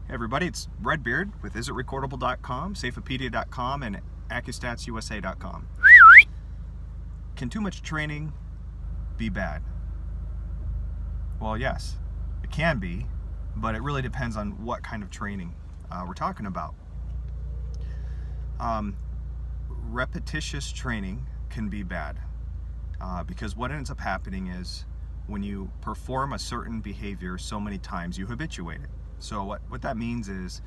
Hey everybody, it's Redbeard with isitrecordable.com, Safeopedia.com, and AccuStatsUSA.com. Can too much training be bad? Well, yes, it can be, but it really depends on what kind of training we're talking about. Repetitious training can be bad because what ends up happening is when you perform a certain behavior so many times, you habituate it. So what that means is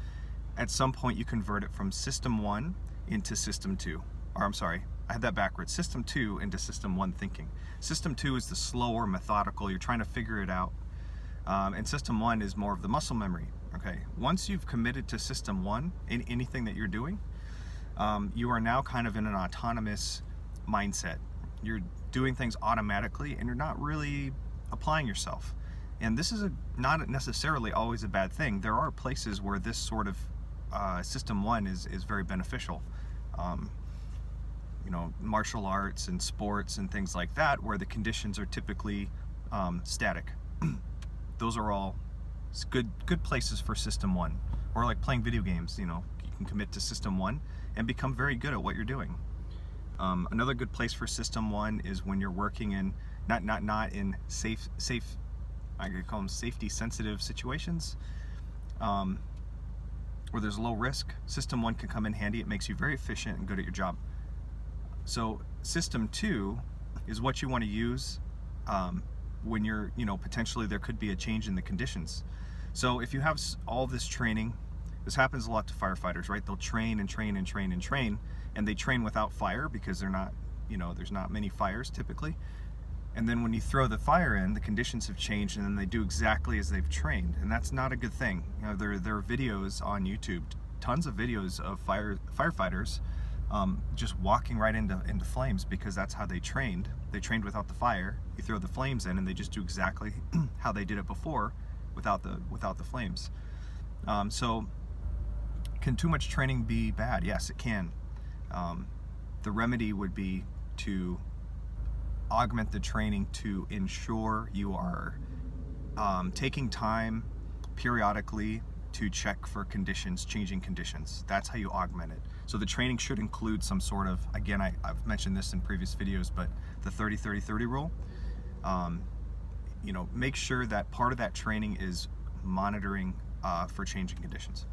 at some point you convert it from System 1 into System 2. Or I'm sorry, I had that backwards. System 2 into System 1 thinking. System 2 is the slower, methodical, you're trying to figure it out. And System 1 is more of the muscle memory. Okay, once you've committed to System 1 in anything that you're doing, you are now kind of in an autonomous mindset. You're doing things automatically and you're not really applying yourself. And this is not necessarily always a bad thing. There are places where this sort of System 1 is very beneficial. Martial arts and sports and things like that, where the conditions are typically static. Those are all good places for System 1. Or like playing video games, you can commit to System 1 and become very good at what you're doing. Another good place for System 1 is when you're working in not in safe I could call them safety sensitive situations where there's low risk. System 1 can come in handy. It makes you very efficient and good at your job. So System 2 is what you want to use when you're, potentially there could be a change in the conditions. So if you have all this training, this happens a lot to firefighters, right? They'll train and train and train and train, and they train without fire because they're not, there's not many fires typically. And then when you throw the fire in, the conditions have changed and then they do exactly as they've trained. And that's not a good thing. There are videos on YouTube, tons of videos of firefighters just walking right into flames because that's how they trained. They trained without the fire. You throw the flames in and they just do exactly how they did it before without the flames. So can too much training be bad? Yes, it can. The remedy would be to augment the training to ensure you are taking time periodically to check for conditions, changing conditions. That's how you augment it. So the training should include some sort of, again, I've mentioned this in previous videos, but the 30-30-30 rule. Make sure that part of that training is monitoring for changing conditions.